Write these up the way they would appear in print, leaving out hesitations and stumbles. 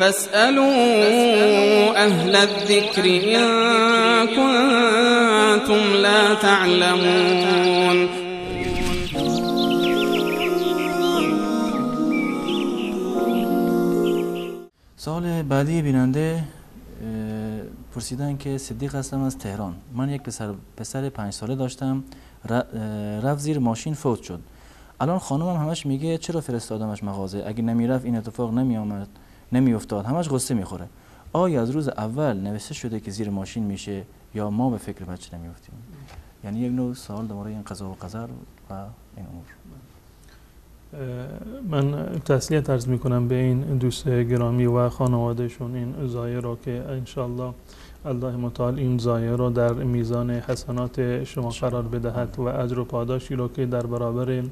فاسألوا أهل الذكر إن كنتم لا تعلمون. سوال بعدی بیننده پرسیدن که صدیق هستم از تهران. من یک پسر 5 ساله داشتم، رفت زیر ماشین فوت شد. الان خانومم همش میگه چرا فرستادمش مغازه، اگه نمیرفت این اتفاق نمیافتاد، همش غصه میخوره. آیا از روز اول نوشته شده که زیر ماشین میشه یا ما به فکر بچه نمیافتیم؟ یعنی یک نوع سوال درباره این قضا و قدر و این امور. من تسلیت عرض میکنم به این دوست گرامی و خانوادهشون این ضایعه را که انشالله الله متعال این ضایعه را در میزان حسنات شما قرار بدهد و اجر و پاداشی را که در برابر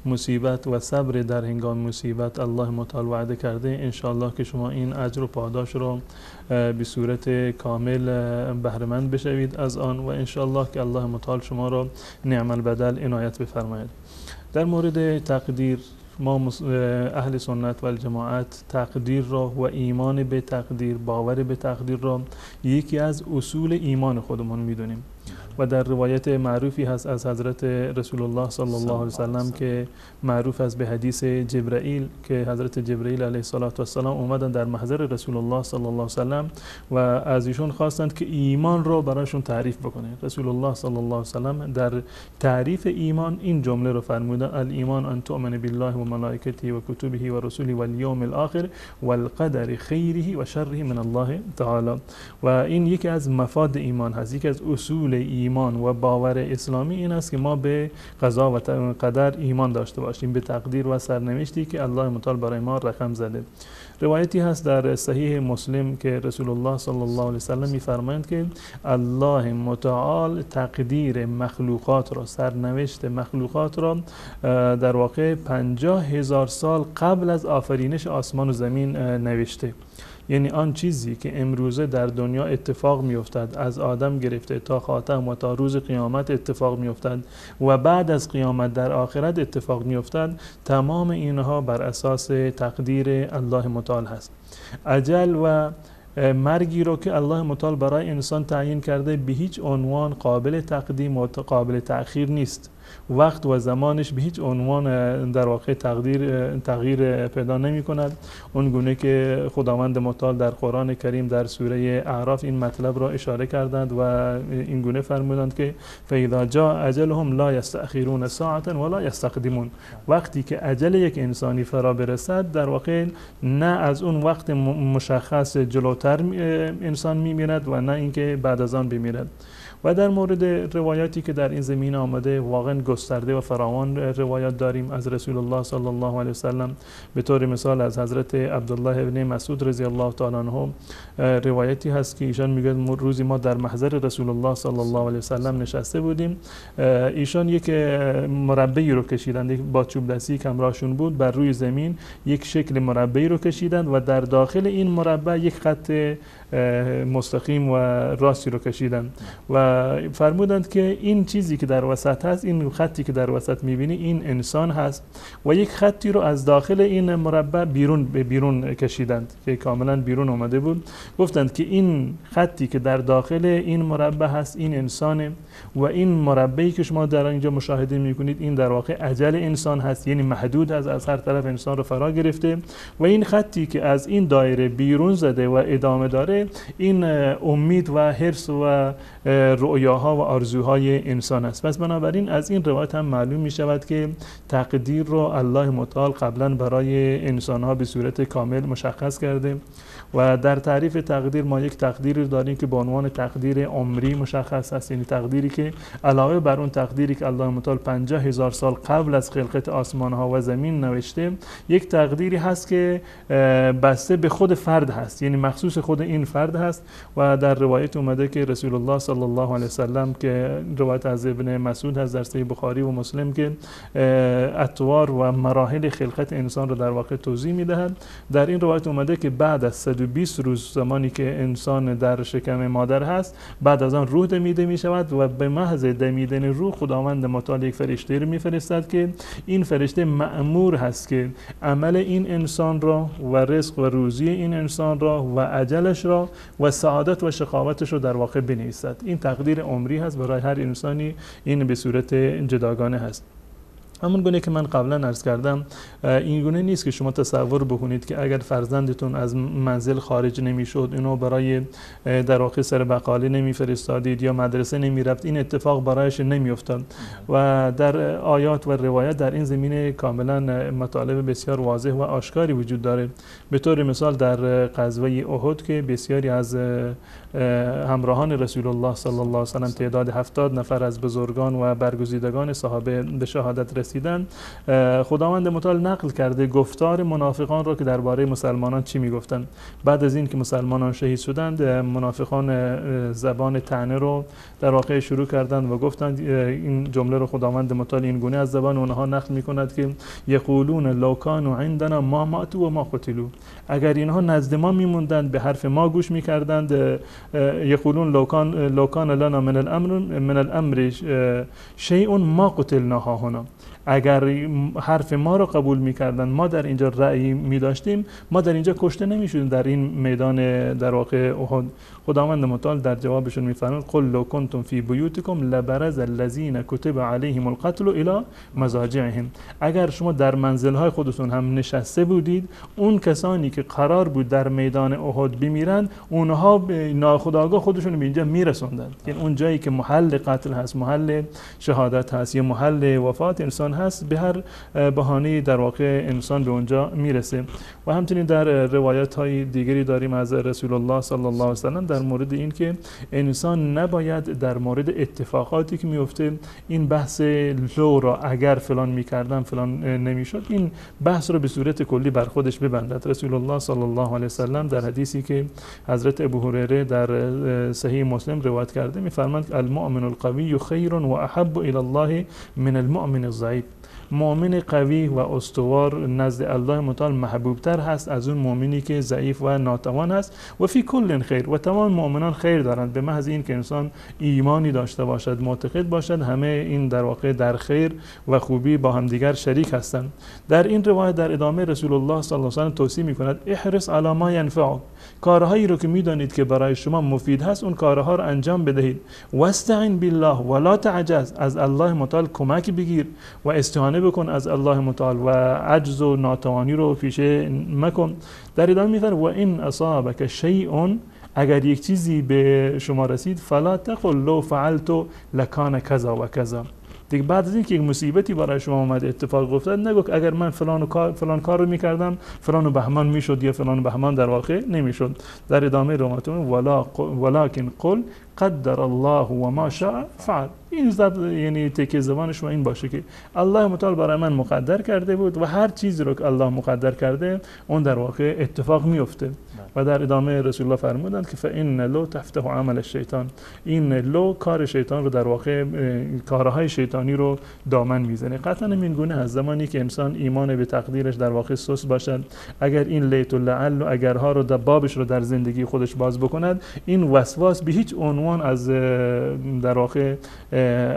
مصیبت و صبر در هنگام مصیبت الله متعال وعده کرده، انشالله که شما این اجر و پاداش را به صورت کامل بهره‌مند بشوید از آن و انشالله که الله متعال شما را نعم البدل عنایت بفرماید. در مورد تقدیر، ما اهل سنت و الجماعت تقدیر را و ایمان به تقدیر، باور به تقدیر را یکی از اصول ایمان خودمون میدونیم و در روایت معروفی هست از حضرت رسول الله صلی الله علیه وسلم که معروف است به حدیث جبرائیل که حضرت جبرائیل علیه السلام اومدن در محضر رسول الله صلی الله علیه وسلم و از ایشون خواستند که ایمان را براشون تعریف بکنه. رسول الله صلی الله علیه وسلم در تعریف ایمان این جمله رو فرمودن: الایمان ان تؤمن بالله و ملائکته و کتبه و رسله و الیوم الاخر و القدر خیره و شره من الله تعالی. و این یکی از مفاد ایمان هست، یکی از اصول ایمان و باور اسلامی این است که ما به قضا و قدر ایمان داشته باشیم، به تقدیر و سرنوشتی که الله متعال برای ما رقم زده. روایتی هست در صحیح مسلم که رسول الله صلی الله علیه وسلم می‌فرمایند که الله متعال تقدیر مخلوقات را، سرنوشت مخلوقات را در واقع 50,000 سال قبل از آفرینش آسمان و زمین نوشته. یعنی آن چیزی که امروزه در دنیا اتفاق میافتد، از آدم گرفته تا خاتم و تا روز قیامت اتفاق میافتد و بعد از قیامت در آخرت اتفاق میافتد، تمام اینها بر اساس تقدیر الله متعال هست. اجل و مرگی رو که الله متعال برای انسان تعیین کرده به هیچ عنوان قابل تقدیم و قابل تأخیر نیست. وقت و زمانش به هیچ عنوان در واقع تغییر پیدا نمی کند. اون گونه که خداوند متعال در قرآن کریم در سوره اعراف این مطلب را اشاره کردند و این گونه فرمودند که فاذا جاء اجلهم لا یستأخرون ساعة ولا یستقدمون. وقتی که اجل یک انسانی فرا برسد در واقع نه از اون وقت مشخص جلوتر انسان میمیرد و نه اینکه بعد از آن بمیرد. و در مورد روایاتی که در این زمینه آمده واقعا گسترده و فراوان روایات داریم از رسول الله صلی الله علیه وسلم. به طور مثال از حضرت عبدالله ابن مسعود رضی الله تعالی عنه روایتی هست که ایشان میگه روزی ما در محضر رسول الله صلی الله علیه وسلم نشسته بودیم، ایشان یک مربعی رو کشیدند، با چوب دستی که همراهشون بود بر روی زمین یک شکل مربعی رو کشیدند و در داخل این مربع یک خط مستقیم و راستی رو کشیدند و فرمودند که این چیزی که در وسط هست، این خطی که در وسط میبینی این انسان هست و یک خطی رو از داخل این مربع بیرون کشیدند که کاملا بیرون آمده بود. گفتند که این خطی که در داخل این مربع هست این انسانه و این مربعی که شما در اینجا مشاهده میکنید این در واقع اجل انسان هست، یعنی محدود از هر طرف انسان رو فرا گرفته و این خطی که از این دایره بیرون زده و ادامه داره این امید و حرص و رؤیاها و آرزوهای انسان است. پس بنابراین از این روایت هم معلوم می شود که تقدیر رو الله متعال قبلا برای انسانها به صورت کامل مشخص کرده و در تعریف تقدیر ما یک تقدیری داریم که به عنوان تقدیر عمری مشخص است، یعنی تقدیری که علاوه بر اون تقدیری که الله متعال 50,000 سال قبل از خلقت آسمان ها و زمین نوشته، یک تقدیری هست که بسته به خود فرد هست، یعنی مخصوص خود این فرد هست و در روایت اومده که رسول الله صلی الله الله علیه وسلم که روایت از ابن مسعود هست در صحیح بخاری و مسلم که اطوار و مراحل خلقت انسان رو در واقع توضیح میدهد. در این روایت اومده که بعد از 120 روز زمانی که انسان در شکم مادر هست، بعد از آن روح دمیده می شود و به محض دمیدن روح خداوند متعال یک فرشته رو میفرستد که این فرشته مأمور هست که عمل این انسان را و رزق و روزی این انسان را و اجلش را و سعادت و شقاوتش رو در واقع بنویسد. این تقدیر عمری هست برای هر انسانی، این به صورت جداگانه هست. همون گونه که من قبلا عرض کردم، این گونه نیست که شما تصور بکنید که اگر فرزندتون از منزل خارج نمیشد، اینو برای در واقع سر بقالی نمیفرستادید یا مدرسه نمیرفت، این اتفاق برایش نمیافتاد. و در آیات و روایات در این زمینه کاملا مطالب بسیار واضح و آشکاری وجود داره. به طور مثال در غزوه احد که بسیاری از همراهان رسول الله صلی الله علیه و سلم تعداد 70 نفر از بزرگان و برگزیدگان صحابه به شهادت رسیدن، خداوند متعال نقل کرده گفتار منافقان را که درباره مسلمانان چی میگفتند. بعد از این که مسلمانان شهید شدند، منافقان زبان طعنه رو در واقع شروع کردند و گفتند، این جمله رو خداوند متعال این گونه از زبان اونها نقل میکند که یقولون لو کانوا عندنا ما ماتوا و ما قتلوا، اگر اینها نزد ما میموندند به حرف ما گوش میکردند. یقولون لو کان لنا من الامر شیء ما قتلنا هنا، اگر حرف ما رو قبول میکردن، ما در اینجا رأی میداشتیم، ما در اینجا کشته نمیشدیم در این میدان در واقع احد. خداوند متعال در جوابشون میفرماید قل لو کنتم فی بیوتکم لبرز الذین کتب علیهم القتل الی مضاجعهم، اگر شما در منزلهای خودتون هم نشسته بودید، اون کسانی که قرار بود در میدان احد بمیرند، اونها ناخودآگاه خودشون به اینجا میرسوندند. یعنی اون جایی که محل قتل هست، محل شهادت هست یا محل وفات انسان هست، به هر بهانه‌ای در واقع انسان به اونجا میرسه. و همچنین در روایات های دیگری داریم از رسول الله صلی الله علیه و سلم در مورد این که انسان نباید در مورد اتفاقاتی که میفته این بحث لو را اگر فلان میکردم فلان نمیشد، این بحث رو به صورت کلی بر خودش ببندد. رسول الله صلی الله علیه و سلم در حدیثی که حضرت ابو هریره در صحیح مسلم روایت کرده میفرماند المؤمن القوی خیر و احب الی الله من المؤمن الضعیف، مؤمن قوی و استوار نزد الله متعال محبوب تر هست از اون مؤمنی که ضعیف و ناتوان هست. و فی کل خیر، و تمام مؤمنان خیر دارند، به محض این که انسان ایمانی داشته باشد، معتقد باشد، همه این در واقع در خیر و خوبی با همدیگر شریک هستند. در این روایت در ادامه رسول الله صلی الله علیه و آله توصیه می‌کند احرص علی ما ینفعک، کارهایی رو که میدانید که برای شما مفید هست اون کارها رو انجام بدهید. واستعن بالله ولا تعجز، از الله متعال کمک بگیر و استعانه بکن از الله متعال و عجز و ناتوانی رو پیشه مکن. در ادامه میفرماید و این اصابک شیء، اگر یک چیزی به شما رسید فلا تقل لو فعلت لکان کذا و کذا، دیگه بعد از اینکه یک مصیبتی برای شما اومد، اتفاق افتاد، نگو اگر من فلان کار رو میکردم فلان و بهمان میشد یا فلان و بهمان در واقع نمیشد. در ادامه روایتون ولکن قل قدر الله و ما شاء فعل، این یعنی تکیه زبان شما این باشه که الله متعال برای من مقدر کرده بود و هر چیزی رو که الله مقدر کرده اون در واقع اتفاق میفته. و در ادامه رسول الله فرمودند که فإن لو تفتح عمل الشیطان، این لو کار شیطان رو در واقع کارهای شیطانی رو دامن میزنه. قطعا این گونه از زمانی که انسان ایمان به تقدیرش در واقع سست باشد، اگر این لیت و لعل و اگرها رو در بابش رو در زندگی خودش باز بکند، این وسواس به هیچ عنوان از در واقع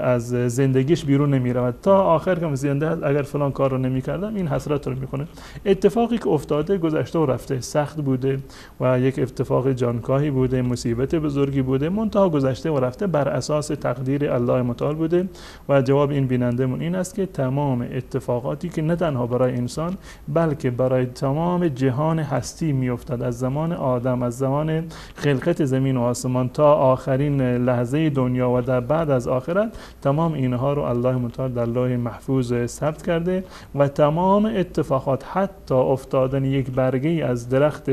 از زندگیش بیرون نمیرود تا آخر که زنده هست. اگر فلان کار رو نمیکردم این حسرت رو میکنه. اتفاقی که افتاده گذشته و رفته، سخت بوده و یک اتفاق جانکاهی بوده، مصیبت بزرگی بوده، منتها گذشته و رفته، بر اساس تقدیر الله متعال بوده. و جواب این بینندمون این است که تمام اتفاقاتی که نه تنها برای انسان بلکه برای تمام جهان هستی میافتد، از زمان آدم، از زمان خلقت زمین و آسمان تا آخرین لحظه دنیا و در بعد از آخرت، تمام اینها رو الله متعال در لوح محفوظ ثبت کرده. و تمام اتفاقات، حتی افتادن یک برگه از درخت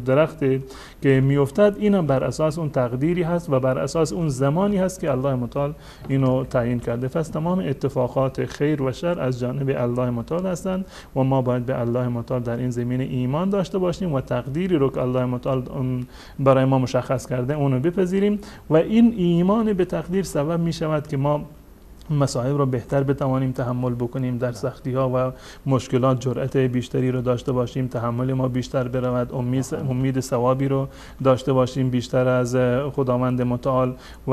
درختی که میافتد اینا بر اساس اون تقدیری هست و بر اساس اون زمانی هست که الله متعال اینو تعیین کرده. پس تمام اتفاقات خیر و شر از جانب الله متعال هستند و ما باید به الله متعال در این زمینه ایمان داشته باشیم و تقدیری رو که الله متعال برای ما مشخص کرده اونو بپذیریم و این ایمان به تقدیر سبب می شود که ما مصائب را بهتر بتوانیم تحمل بکنیم، در سختی ها و مشکلات جرأت بیشتری رو داشته باشیم، تحمل ما بیشتر برود، امید ثوابی رو داشته باشیم بیشتر از خداوند متعال و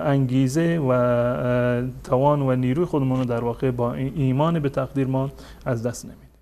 انگیزه و توان و نیروی خودمون رو در واقع با ایمان به تقدیر ما از دست نمیدیم.